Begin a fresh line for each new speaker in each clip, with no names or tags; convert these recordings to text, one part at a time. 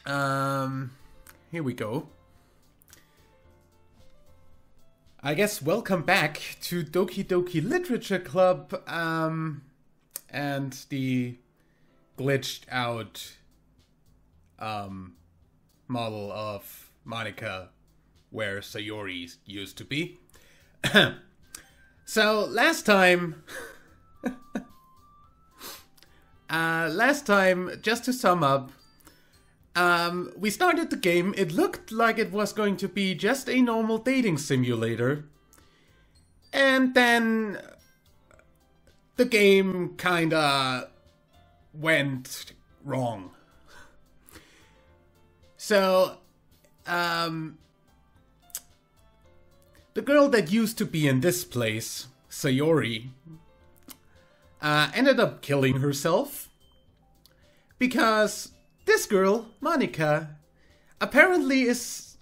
Here we go. I guess welcome back to Doki Doki Literature Club, and the glitched out model of Monica where Sayori used to be. So last time, just to sum up, we started the game. It looked like it was going to be just a normal dating simulator. And then the game kinda went wrong. So, the girl that used to be in this place, Sayori, ended up killing herself. Because this girl, Monica, apparently is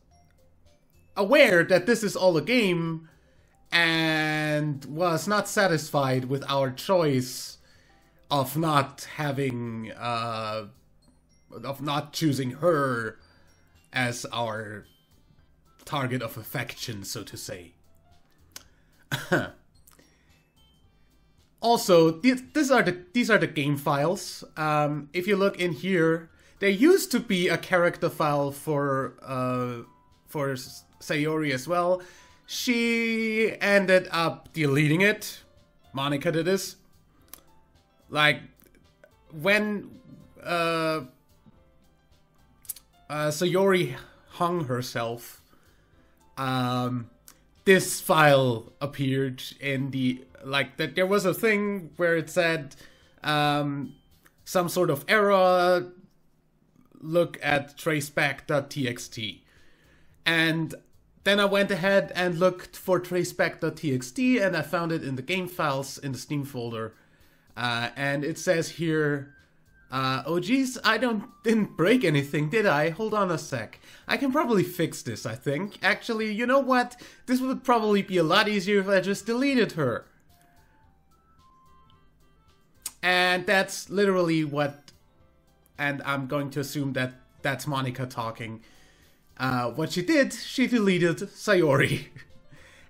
aware that this is all a game and was not satisfied with our choice of not having, of not choosing her as our target of affection, so to say. Also, these are the game files. If you look in here, there used to be a character file for Sayori as well. She ended up deleting it. Monica did this. Like, when Sayori hung herself, this file appeared in the, like, that there was a thing where it said some sort of error, look at traceback.txt. And then I went ahead and looked for traceback.txt, and I found it in the game files in the Steam folder. And it says here, oh geez, I didn't break anything, did I? Hold on a sec. I can probably fix this, I think. Actually, you know what? This would probably be a lot easier if I just deleted her. And that's literally what, and I'm going to assume that that's Monica talking. What she did, she deleted Sayori.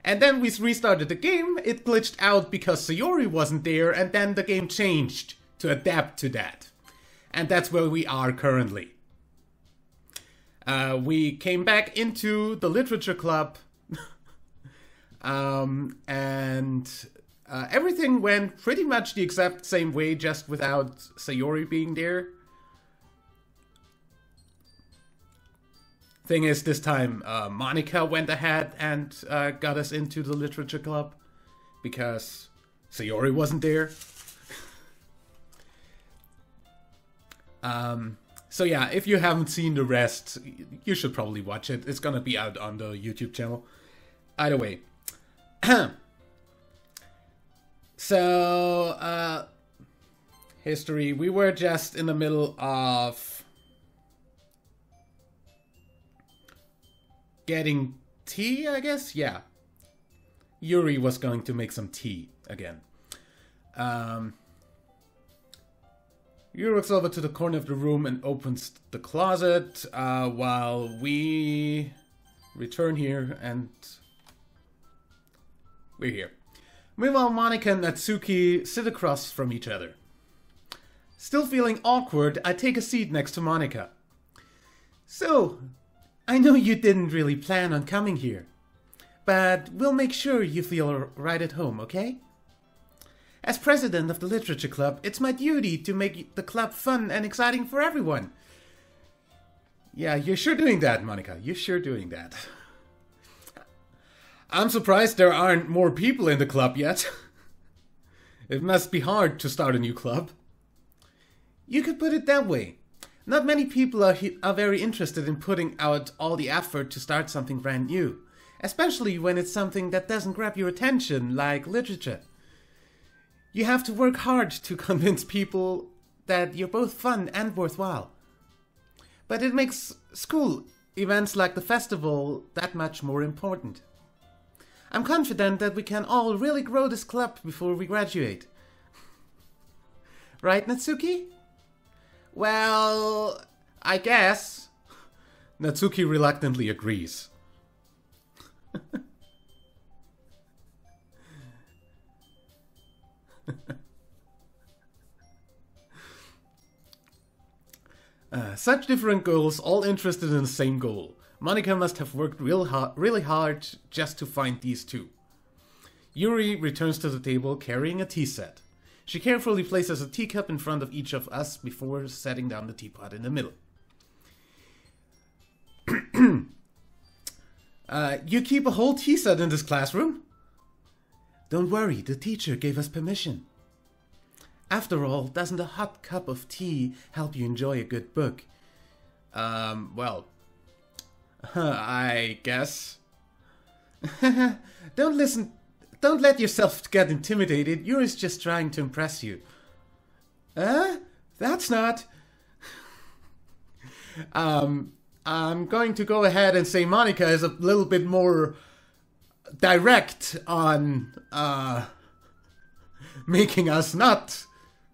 And then we restarted the game, it glitched out because Sayori wasn't there, and then the game changed to adapt to that. And that's where we are currently. We came back into the literature club, and everything went pretty much the exact same way, just without Sayori being there. Thing is, this time Monica went ahead and got us into the literature club because Sayori wasn't there. So yeah, if you haven't seen the rest, you should probably watch it. It's gonna be out on the YouTube channel. Either way. So, history. We were just in the middle of getting tea, I guess? Yeah. Yuri was going to make some tea again. Yuri walks over to the corner of the room and opens the closet, while we return here and we're here. Meanwhile, Monica and Natsuki sit across from each other. Still feeling awkward, I take a seat next to Monica. So, I know you didn't really plan on coming here, but we'll make sure you feel right at home, okay? As president of the literature club, it's my duty to make the club fun and exciting for everyone. Yeah, you're sure doing that, Monica. You're sure doing that. I'm surprised there aren't more people in the club yet. It must be hard to start a new club. You could put it that way. Not many people are very interested in putting out all the effort to start something brand new, especially when it's something that doesn't grab your attention, like literature. You have to work hard to convince people that you're both fun and worthwhile. But it makes school events like the festival that much more important. I'm confident that we can all really grow this club before we graduate. Right, Natsuki? Well, I guess. Natsuki reluctantly agrees. Such different girls, all interested in the same goal. Monika must have worked really hard just to find these two. Yuri returns to the table carrying a tea set. She carefully places a teacup in front of each of us before setting down the teapot in the middle. You keep a whole tea set in this classroom? Don't worry, the teacher gave us permission. After all, doesn't a hot cup of tea help you enjoy a good book? Well, I guess. Don't let yourself get intimidated. Yuri's just trying to impress you. That's not. I'm going to go ahead and say Monika is a little bit more direct on making us not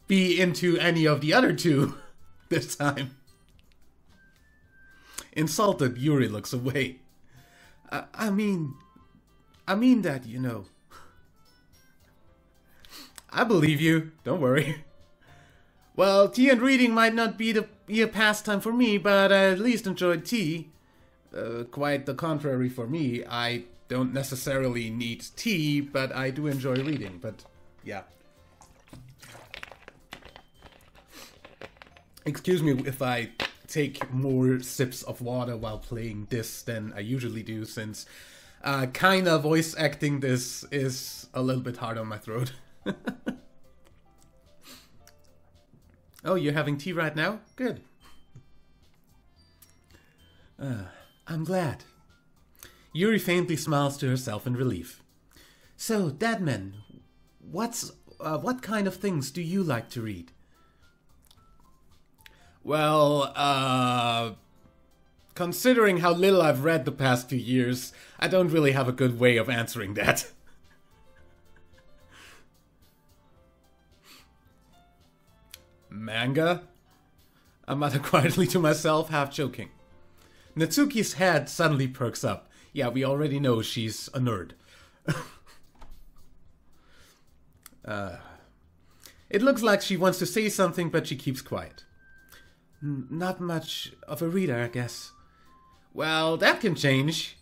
be into any of the other two this time. Insulted, Yuri looks away. I mean that, you know. I believe you, don't worry. Well, tea and reading might not be a pastime for me, but I at least enjoyed tea. Quite the contrary for me. I don't necessarily need tea, but I do enjoy reading, but yeah. Excuse me if I take more sips of water while playing this than I usually do, since kinda voice acting this is a little bit hard on my throat. Oh, you're having tea right now? Good. I'm glad. Yuri faintly smiles to herself in relief. So, Deadman, what kind of things do you like to read? Well, considering how little I've read the past few years, I don't really have a good way of answering that. Manga? I mutter quietly to myself, half joking. Natsuki's head suddenly perks up. Yeah, we already know she's a nerd. It looks like she wants to say something, but she keeps quiet. Not much of a reader, I guess. Well, that can change.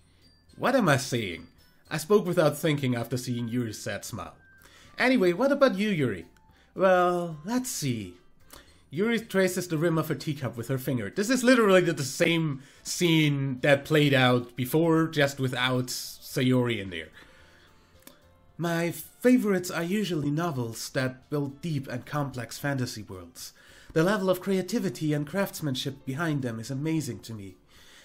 What am I saying? I spoke without thinking after seeing Yuri's sad smile. Anyway, what about you, Yuri? Well, let's see. Yuri traces the rim of her teacup with her finger. This is literally the same scene that played out before, just without Sayori in there. My favorites are usually novels that build deep and complex fantasy worlds. The level of creativity and craftsmanship behind them is amazing to me.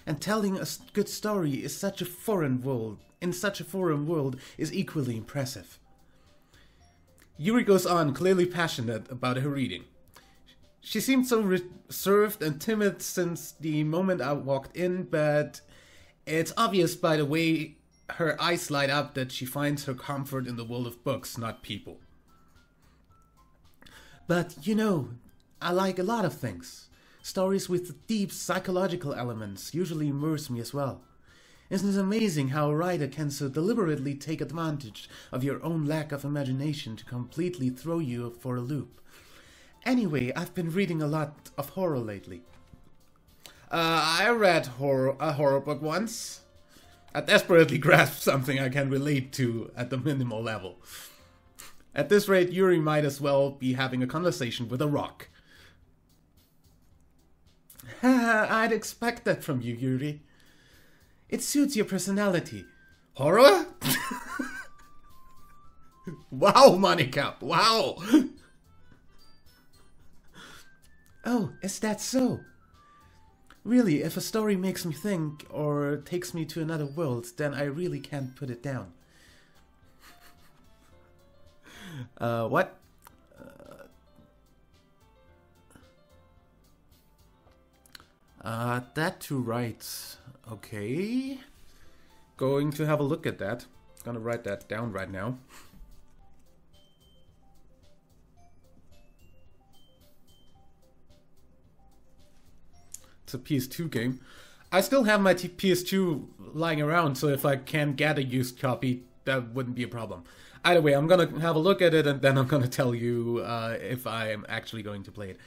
And telling a good story is in such a foreign world is equally impressive. Yuri goes on, clearly passionate about her reading. She seemed so reserved and timid since the moment I walked in, but it's obvious by the way her eyes light up that she finds her comfort in the world of books, not people. But, you know, I like a lot of things. Stories with deep psychological elements usually immerse me as well. Isn't it amazing how a writer can so deliberately take advantage of your own lack of imagination to completely throw you for a loop? Anyway, I've been reading a lot of horror lately. I read a horror book once. I desperately grasped something I can relate to at the minimal level. At this rate, Yuri might as well be having a conversation with a rock. I'd expect that from you, Yuri. It suits your personality. Horror? Wow, Monika, wow! Oh, is that so? Really, if a story makes me think or takes me to another world, then I really can't put it down. What? That to write. Okay. Going to have a look at that. Gonna write that down right now. It's a PS2 game. I still have my PS2 lying around, so if I can get a used copy, that wouldn't be a problem. Either way, I'm gonna have a look at it, and then I'm gonna tell you if I am actually going to play it.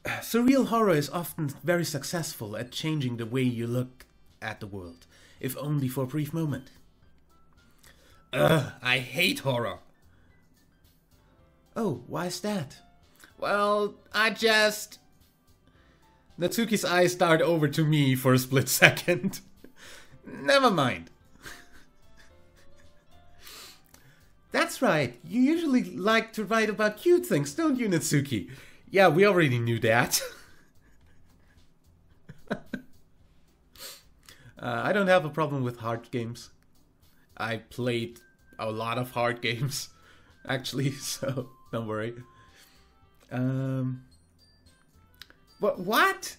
Surreal horror is often very successful at changing the way you look at the world, if only for a brief moment. Ugh, I hate horror. Oh, why is that? Well, Natsuki's eyes start over to me for a split second. Never mind. That's right, you usually like to write about cute things, don't you, Natsuki? Yeah, we already knew that. I don't have a problem with hard games. I played a lot of hard games, actually, so don't worry. What?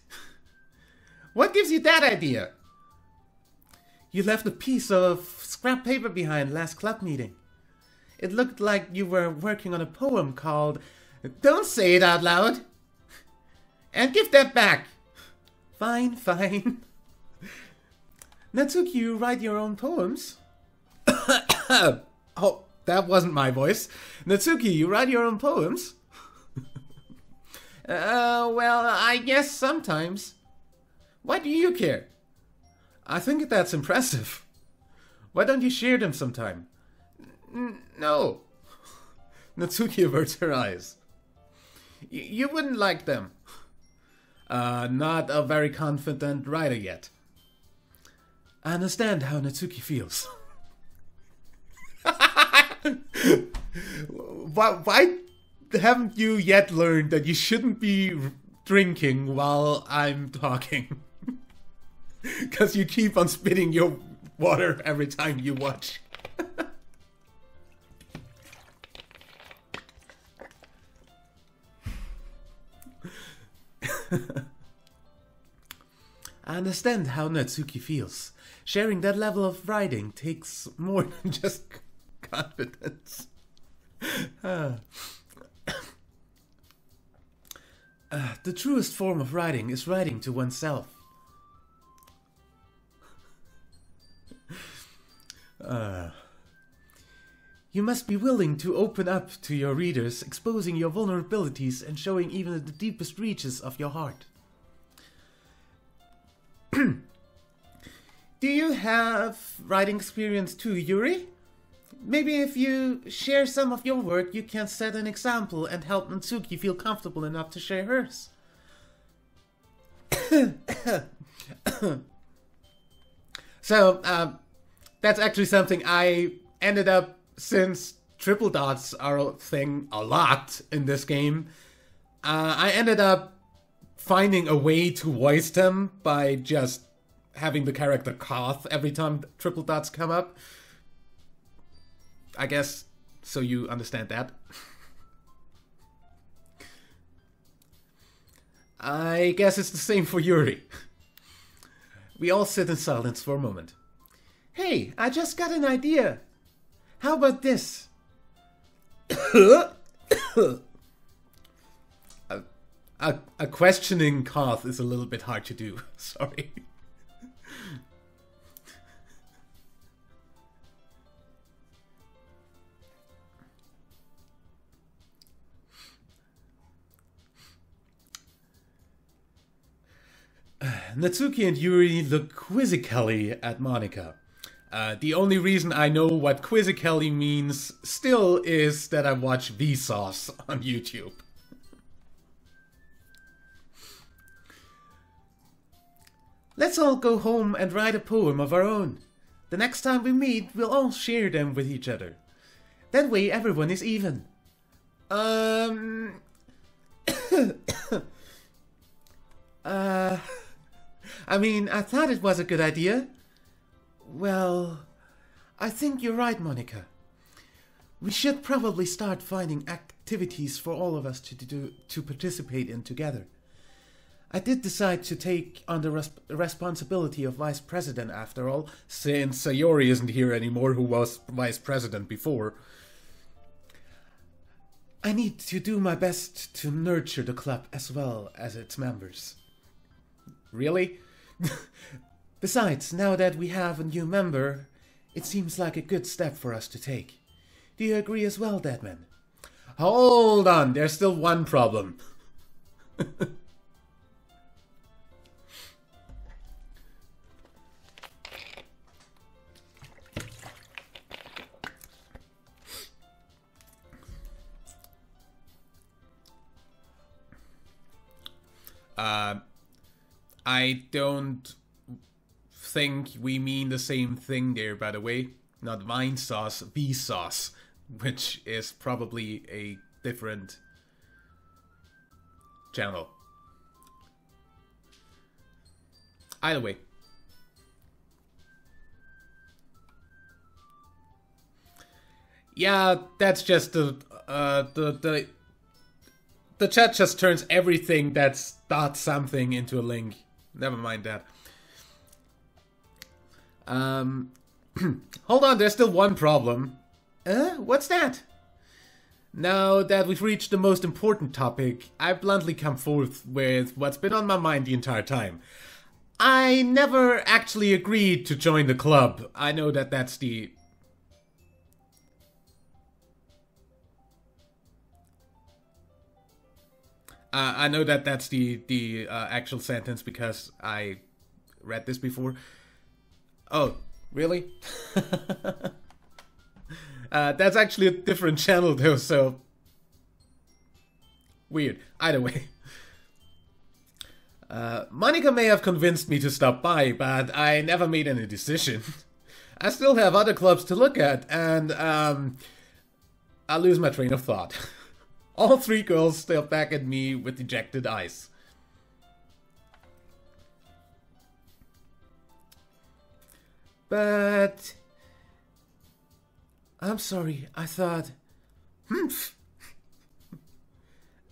What gives you that idea? You left a piece of scrap paper behind last club meeting. It looked like you were working on a poem called Don't Say It Out Loud. And give that back. Fine, fine. Natsuki, you write your own poems? Oh, that wasn't my voice. Natsuki, you write your own poems? Well, I guess sometimes. Why do you care? I think that's impressive. Why don't you share them sometime? No. Natsuki averts her eyes. You wouldn't like them. Not a very confident writer yet. I understand how Natsuki feels. Why haven't you yet learned that you shouldn't be drinking while I'm talking? Because you keep on spitting your water every time you watch. I understand how Natsuki feels. Sharing that level of writing takes more than just confidence. The truest form of writing is writing to oneself. You must be willing to open up to your readers, exposing your vulnerabilities and showing even the deepest reaches of your heart. Do you have writing experience too, Yuri? Maybe if you share some of your work, you can set an example and help Natsuki feel comfortable enough to share hers. So, that's actually something I ended up, since triple dots are a thing a lot in this game, I ended up finding a way to voice them by just having the character cough every time triple dots come up. I guess, so you understand that. I guess it's the same for Yuri. We all sit in silence for a moment. Hey, I just got an idea. How about this? A questioning cough is a little bit hard to do. Sorry. Natsuki and Yuri look quizzically at Monika. The only reason I know what quizzically means still is that I watch Vsauce on YouTube. Let's all go home and write a poem of our own. The next time we meet, we'll all share them with each other. That way everyone is even. I mean, I thought it was a good idea. Well, I think you're right, Monika. We should probably start finding activities for all of us to participate in together. I did decide to take on the responsibility of vice president after all, since Sayori isn't here anymore, who was vice president before. I need to do my best to nurture the club as well as its members. Really? Besides, now that we have a new member, it seems like a good step for us to take. Do you agree as well, Deadman? Hold on, there's still one problem. I don't think we mean the same thing there, by the way. Not vine sauce, bee sauce, which is probably a different channel. Either way. Yeah, that's just the chat just turns everything that's dot something into a link. Never mind that. Hold on, there's still one problem. What's that? Now that we've reached the most important topic, I bluntly come forth with what's been on my mind the entire time. I never actually agreed to join the club. I know that that's the... I know that that's the actual sentence because I read this before. Oh, really? That's actually a different channel though, so... Weird. Either way. Monica may have convinced me to stop by, but I never made any decision. I still have other clubs to look at, and I lose my train of thought. All three girls stare back at me with dejected eyes. But... I'm sorry, I thought...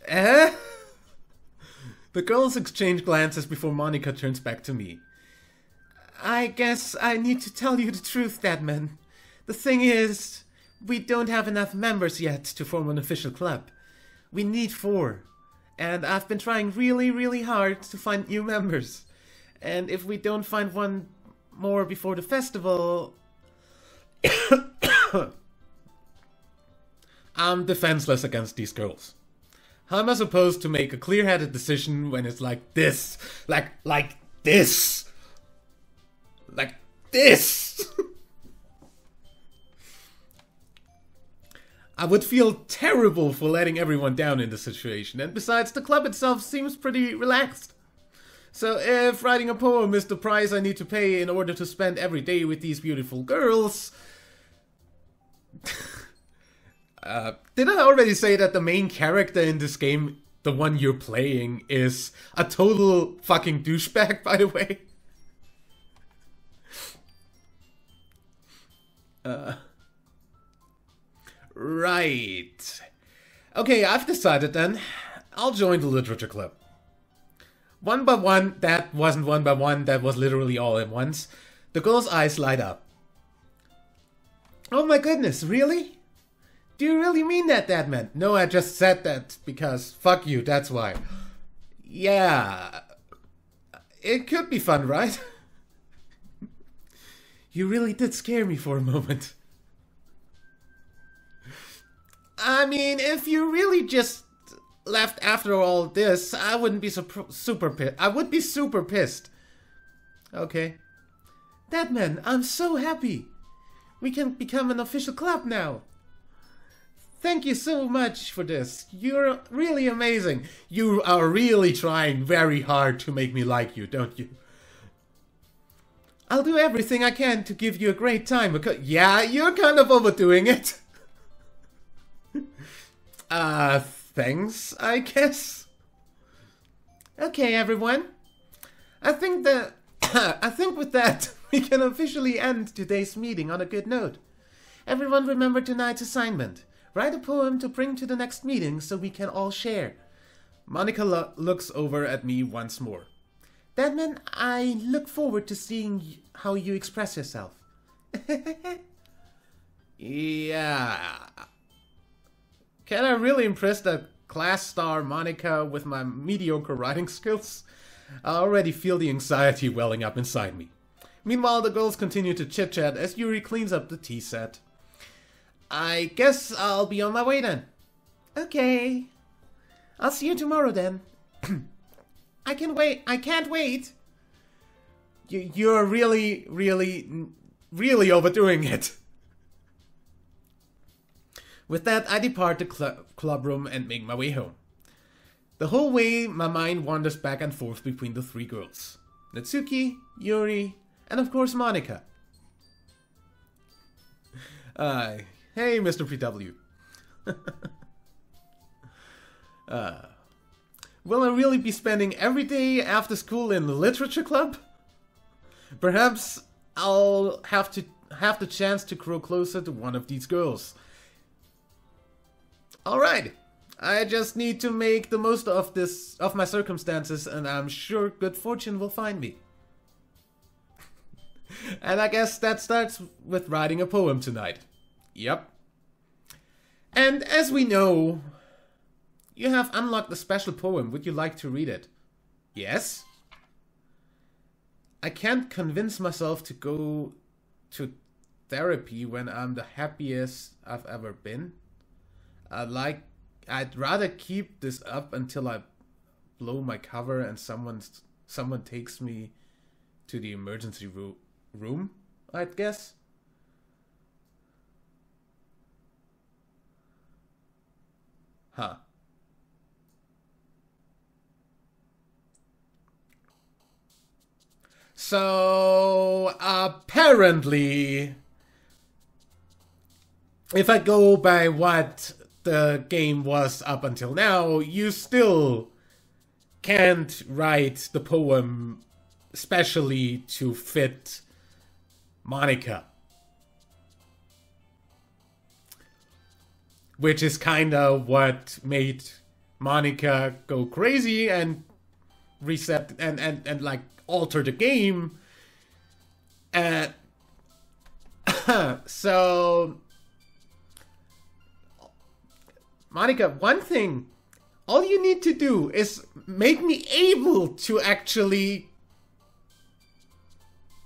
Eh? The girls exchange glances before Monica turns back to me. I guess I need to tell you the truth, Deadman. The thing is, we don't have enough members yet to form an official club. We need 4. And I've been trying really, really hard to find new members. And if we don't find one more before the festival... I'm defenseless against these girls. How am I supposed to make a clear-headed decision when it's like this? Like this! Like this! I would feel terrible for letting everyone down in this situation, and besides, the club itself seems pretty relaxed. So if writing a poem is the price I need to pay in order to spend every day with these beautiful girls... did I already say that the main character in this game, the one you're playing, is a total fucking douchebag, by the way? Right. Okay, I've decided then. I'll join the literature club. One by one, that wasn't one by one, that was literally all at once. The girl's eyes light up. Oh my goodness, really? Do you really mean that, Deadman? No, I just said that because fuck you, that's why. Yeah. It could be fun, right? You really did scare me for a moment. I mean, if you really just left after all this, I wouldn't be super pissed. I would be super pissed. Okay. Deadman, I'm so happy. We can become an official club now. Thank you so much for this. You're really amazing. You are really trying very hard to make me like you, don't you? I'll do everything I can to give you a great time because... Yeah, you're kind of overdoing it. Thanks, I guess. Okay, everyone. I think with that, we can officially end today's meeting on a good note. Everyone remember tonight's assignment. Write a poem to bring to the next meeting so we can all share. Monica looks over at me once more. Deadman, I look forward to seeing how you express yourself. Yeah. Can I really impress the class star Monica with my mediocre writing skills? I already feel the anxiety welling up inside me. Meanwhile, the girls continue to chit-chat as Yuri cleans up the tea set. I guess I'll be on my way then. Okay. I'll see you tomorrow then. I can wait. I can't wait. You're really overdoing it. With that, I depart the club room and make my way home. The whole way, my mind wanders back and forth between the three girls. Natsuki, Yuri, and of course Monica. Hey, Mr. PW. Will I really be spending every day after school in the literature club? Perhaps I'll have the chance to grow closer to one of these girls. Alright, I just need to make the most of my circumstances, and I'm sure good fortune will find me. And I guess that starts with writing a poem tonight. Yep. And as we know, you have unlocked a special poem. Would you like to read it? Yes? I can't convince myself to go to therapy when I'm the happiest I've ever been. I'd rather keep this up until I blow my cover and someone takes me to the emergency room, I'd guess. Huh. So, apparently, if I go by what the game was up until now, you still can't write the poem specially to fit Monica. Which is kind of what made Monica go crazy and reset and like alter the game. And so Monica, one thing, all you need to do is make me able to actually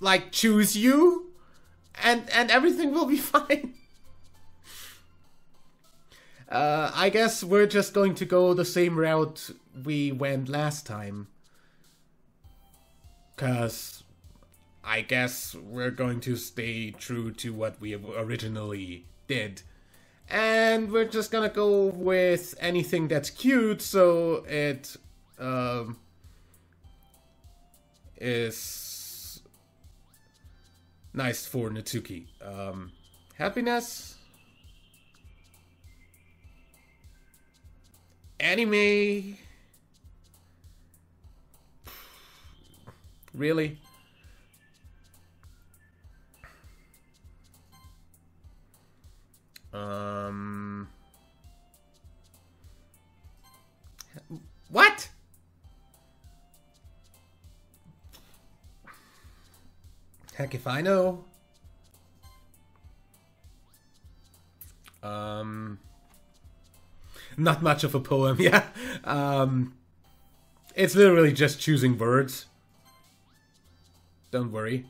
like choose you, and everything will be fine. I guess we're just going to go the same route we went last time. 'Cause I guess we're going to stay true to what we originally did. And we're just gonna go with anything that's cute, so it is nice for Natsuki. Happiness? Anime? Really? What? Heck if I know. Not much of a poem, yeah. It's literally just choosing words. Don't worry.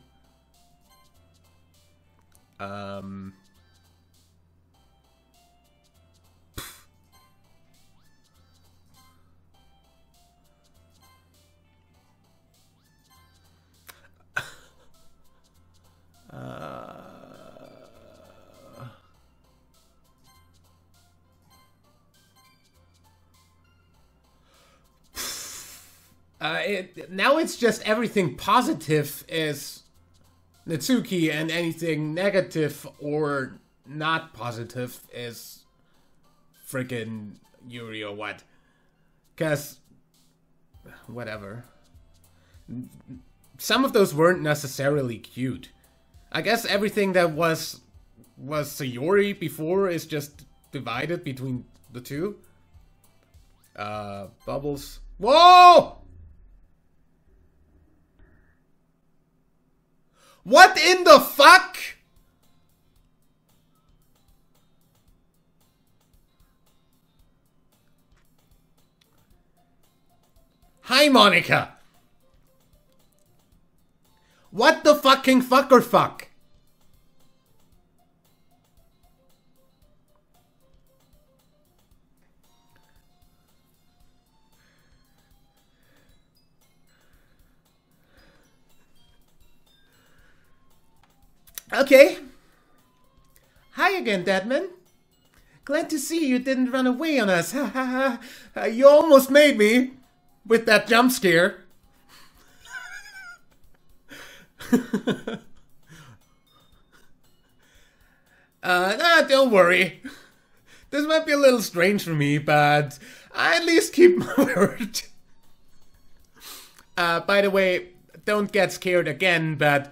Now it's just everything positive is Natsuki and anything negative or not positive is freaking Yuri or what. 'Cause, whatever. Some of those weren't necessarily cute. I guess everything that was Sayori before is just divided between the two. Bubbles. Whoa! What in the fuck? Hi, Monica! What the fucking fucker fuck? Okay. Hi again, Deadman. Glad to see you didn't run away on us. You almost made me with that jump scare. Don't worry. This might be a little strange for me, but I at least keep my word. By the way, don't get scared again, but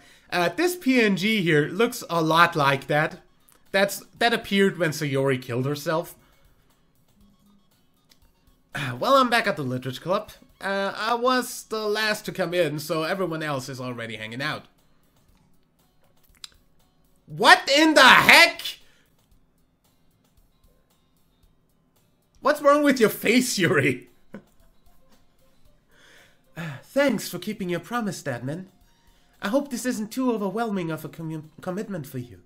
this PNG here looks a lot like that. That appeared when Sayori killed herself. Well, I'm back at the Literature Club. I was the last to come in, so everyone else is already hanging out. What in the heck? What's wrong with your face, Yuri? Thanks for keeping your promise, Deadman. I hope this isn't too overwhelming of a commitment for you.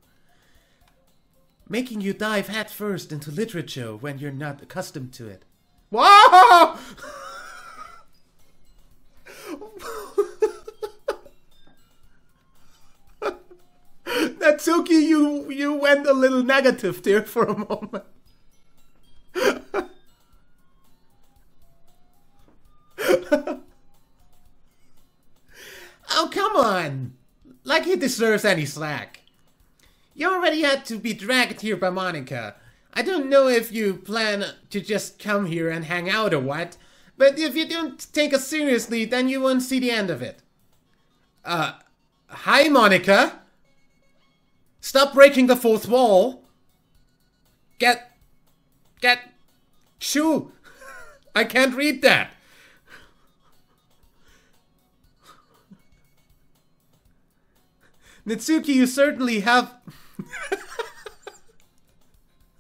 Making you dive head first into literature when you're not accustomed to it. Whoa! Natsuki, you went a little negative there for a moment. Oh, come on! Like he deserves any slack. You already had to be dragged here by Monica. I don't know if you plan to just come here and hang out or what, but if you don't take us seriously, then you won't see the end of it. Hi, Monica? Stop breaking the fourth wall. Shoo! I can't read that. Natsuki, you certainly have...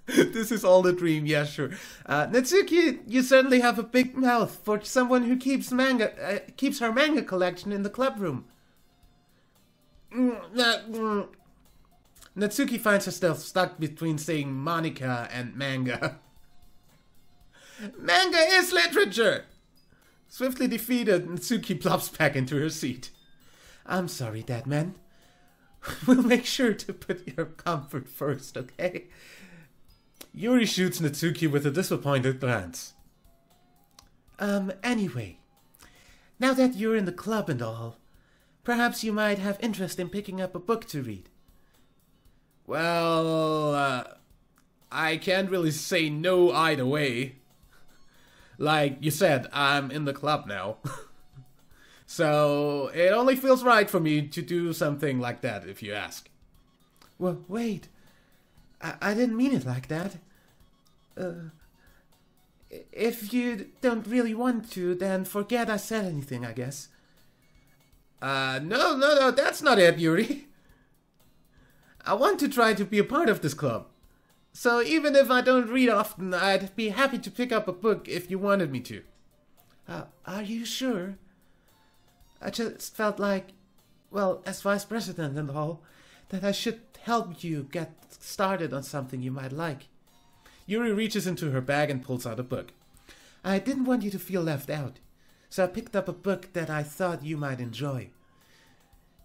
This is all a dream, yeah, sure. Natsuki, you certainly have a big mouth for someone who keeps her manga collection in the club room. Natsuki finds herself stuck between saying Monica and manga. Manga is literature! Swiftly defeated, Natsuki plops back into her seat. I'm sorry, Deadman. We'll make sure to put your comfort first, okay? Yuri shoots Natsuki with a disappointed glance. Anyway, now that you're in the club and all, perhaps you might have interest in picking up a book to read. Well, I can't really say no either way. Like you said, I'm in the club now. So, it only feels right for me to do something like that, if you ask. Well, wait. I didn't mean it like that. If you don't really want to, then forget I said anything, I guess. No, that's not it, Yuri. I want to try to be a part of this club. So even if I don't read often, I'd be happy to pick up a book if you wanted me to. Are you sure? I just felt like, well, as vice president and all, that I should help you get started on something you might like. Yuri reaches into her bag and pulls out a book. I didn't want you to feel left out, so I picked up a book that I thought you might enjoy.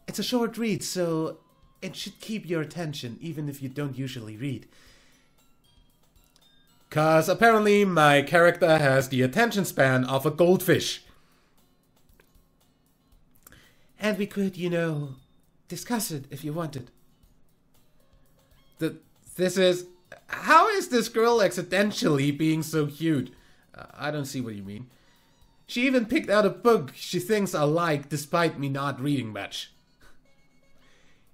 It's a short read, so it should keep your attention, even if you don't usually read. 'Cause apparently my character has the attention span of a goldfish. And we could, discuss it if you wanted. How is this girl accidentally being so cute? I don't see what you mean. She even picked out a book she thinks I like despite me not reading much.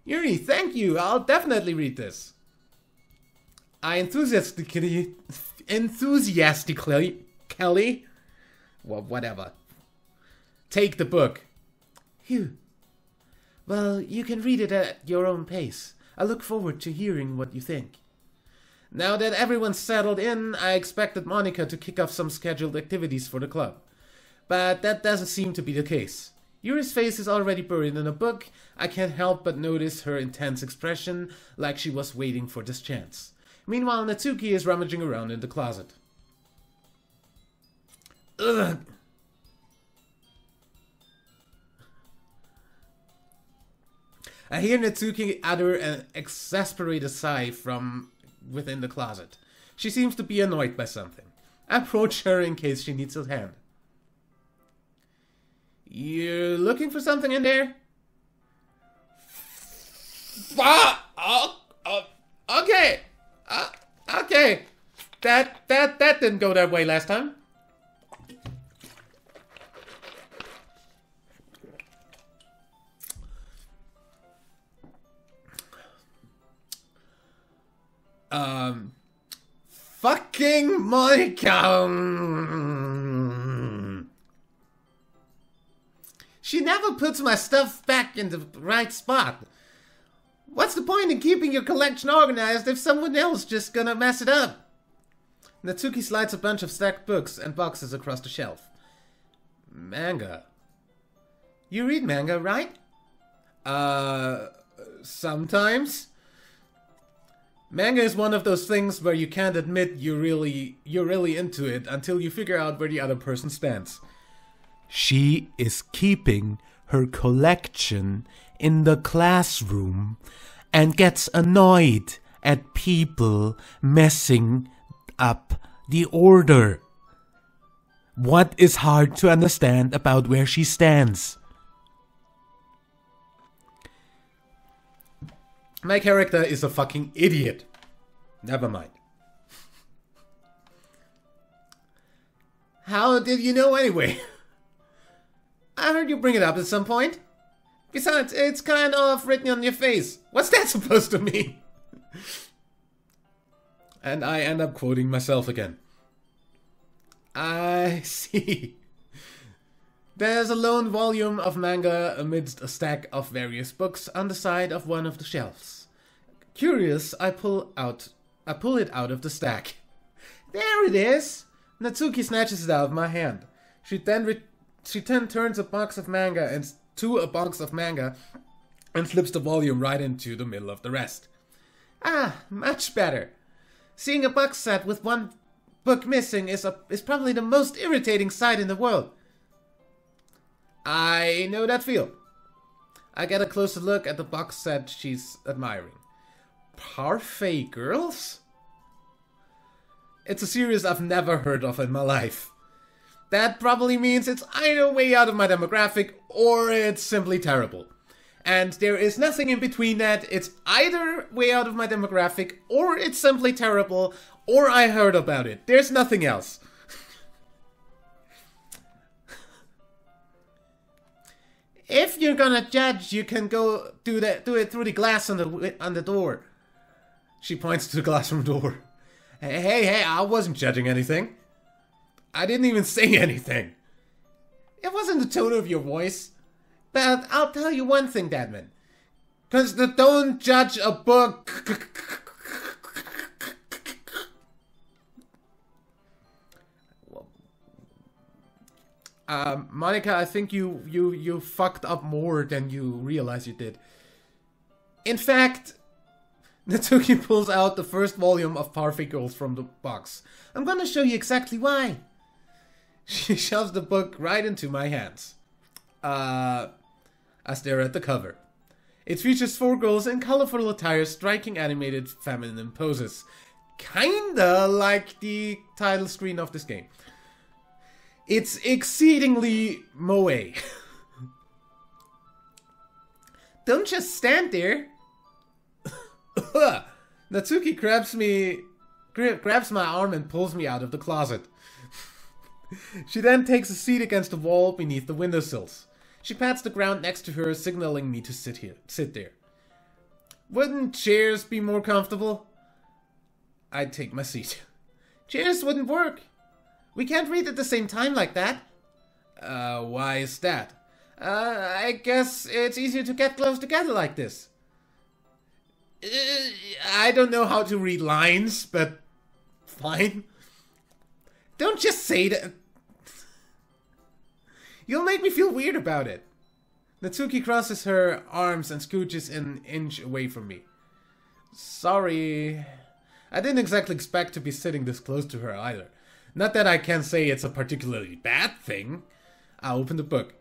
Yuri, thank you. I'll definitely read this. I enthusiastically, Kelly, well, whatever, take the book. Phew. Well, you can read it at your own pace. I look forward to hearing what you think. Now that everyone's settled in, I expected Monica to kick off some scheduled activities for the club. But that doesn't seem to be the case. Yuri's face is already buried in a book. I can't help but notice her intense expression, like she was waiting for this chance. Meanwhile, Natsuki is rummaging around in the closet. Ugh. I hear Natsuki utter an exasperated sigh from within the closet. She seems to be annoyed by something. I approach her in case she needs a hand. You looking for something in there? Okay. Okay. That didn't go that way last time. Fucking Monica. She never puts my stuff back in the right spot. What's the point in keeping your collection organized if someone else just gonna mess it up? Natsuki slides a bunch of stacked books and boxes across the shelf. Manga. You read manga, right? Sometimes. Manga is one of those things where you can't admit you're really into it until you figure out where the other person stands. She is keeping her collection in the classroom and gets annoyed at people messing up the order. What is hard to understand about where she stands? My character is a fucking idiot. Never mind. How did you know anyway? I heard you bring it up at some point. Besides, it's kind of written on your face. What's that supposed to mean? And I end up quoting myself again. I see. There's a lone volume of manga amidst a stack of various books on the side of one of the shelves. Curious, I pull it out of the stack. There it is! Natsuki snatches it out of my hand. She then turns a box of manga and slips the volume right into the middle of the rest. Ah, much better. Seeing a box set with one book missing is probably the most irritating sight in the world. I know that feel. I get a closer look at the box set she's admiring. Parfait Girls? It's a series I've never heard of in my life. That probably means it's either way out of my demographic or it's simply terrible. And there is nothing in between that. It's either way out of my demographic or it's simply terrible or I heard about it. There's nothing else. If you're gonna judge, you can go do it through the glass on the door. She points to the glassroom door. Hey, I wasn't judging anything. I didn't even say anything. It wasn't the tone of your voice. But I'll tell you one thing, Dadman. Because don't judge a book. Monica, I think you fucked up more than you realize you did. In fact, Natsuki pulls out the first volume of Parfait Girls from the box. I'm gonna show you exactly why. She shoves the book right into my hands. I stare at the cover. It features 4 girls in colorful attire striking animated feminine poses. Kinda like the title screen of this game. It's exceedingly moe. Don't just stand there. Natsuki grabs my arm and pulls me out of the closet. She then takes a seat against the wall beneath the windowsills. She pats the ground next to her, signaling me to sit there. Wouldn't chairs be more comfortable? I'd take my seat. Chairs wouldn't work. We can't read at the same time like that. Why is that? I guess it's easier to get close together like this. I don't know how to read lines, but fine. Don't just say that. You'll make me feel weird about it. Natsuki crosses her arms and scooches an inch away from me. Sorry. I didn't exactly expect to be sitting this close to her either. Not that I can say it's a particularly bad thing. I open the book.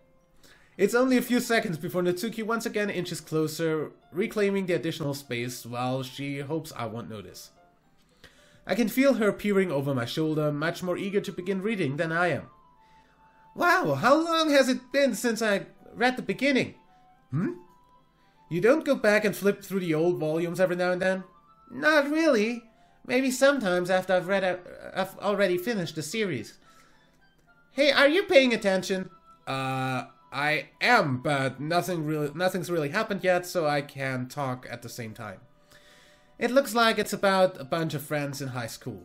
It's only a few seconds before Natsuki once again inches closer, reclaiming the additional space while she hopes I won't notice. I can feel her peering over my shoulder, much more eager to begin reading than I am. Wow, how long has it been since I read the beginning? You don't go back and flip through the old volumes every now and then? Not really. Maybe sometimes after I've already finished the series. Hey, are you paying attention? I am, but nothing's really happened yet, so I can talk at the same time. It looks like it's about a bunch of friends in high school.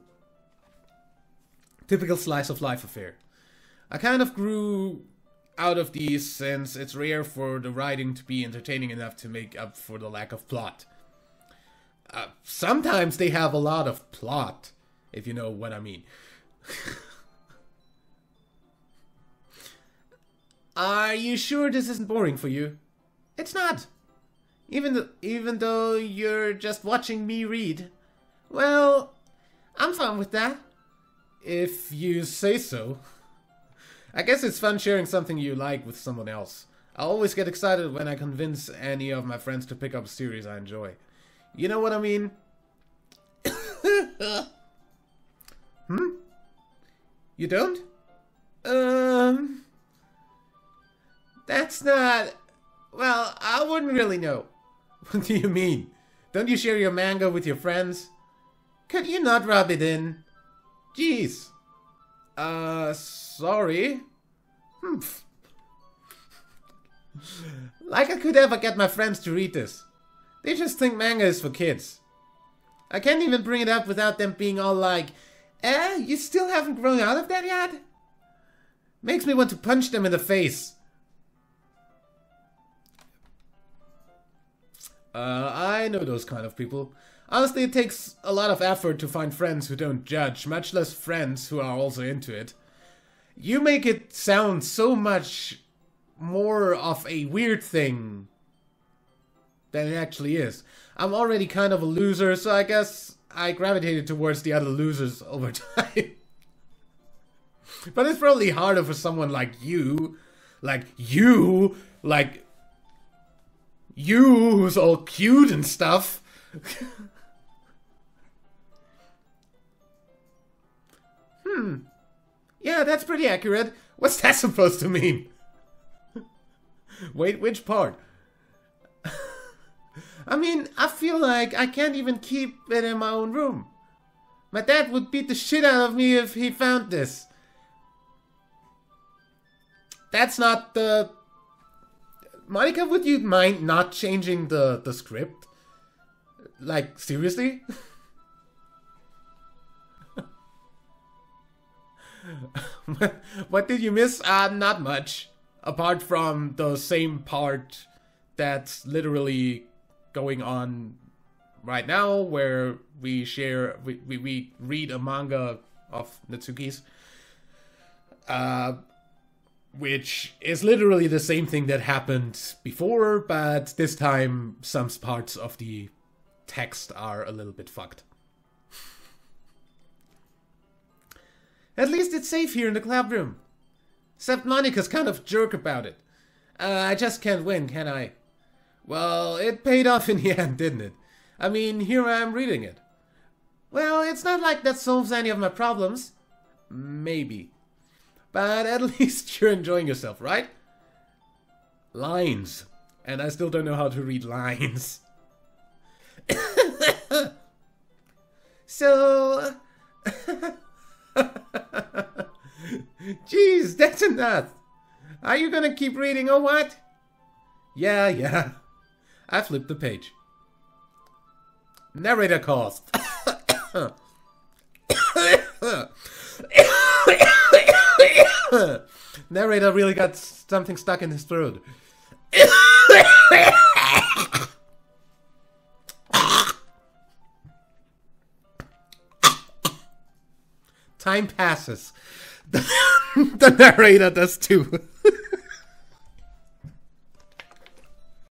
Typical slice of life affair. I kind of grew out of these since it's rare for the writing to be entertaining enough to make up for the lack of plot. Sometimes they have a lot of plot, if you know what I mean. Are you sure this isn't boring for you? It's not. Even though you're just watching me read. Well, I'm fine with that. If you say so. I guess it's fun sharing something you like with someone else. I always get excited when I convince any of my friends to pick up a series I enjoy. You know what I mean? You don't? That's not... Well, I wouldn't really know. What do you mean? Don't you share your manga with your friends? Could you not rub it in? Jeez. Sorry. Like I could ever get my friends to read this. They just think manga is for kids. I can't even bring it up without them being all like, you still haven't grown out of that yet? Makes me want to punch them in the face. I know those kind of people. Honestly, it takes a lot of effort to find friends who don't judge, much less friends who are also into it. You make it sound so much more of a weird thing than it actually is. I'm already kind of a loser, so I guess I gravitated towards the other losers over time. But it's probably harder for someone like you. Like you who's all cute and stuff. Yeah, that's pretty accurate. What's that supposed to mean? Wait, which part? I mean, I feel like I can't even keep it in my own room. My dad would beat the shit out of me if he found this. That's not the... Monica, would you mind not changing the script? Like, seriously? What did you miss? Not much. Apart from the same part that's literally going on right now, where we read a manga of Natsuki's. Which is literally the same thing that happened before, but this time some parts of the text are a little bit fucked. At least it's safe here in the club room. Except Monica's kind of jerk about it. I just can't win, can I? Well, it paid off in the end, didn't it? I mean, here I am reading it. Well, it's not like that solves any of my problems. Maybe. But at least you're enjoying yourself, right? Lines. And I still don't know how to read lines. So... Jeez, that's enough. Are you gonna keep reading or what? Yeah. I flipped the page. Narrator calls. Narrator really got something stuck in his throat. Time passes. The narrator does too.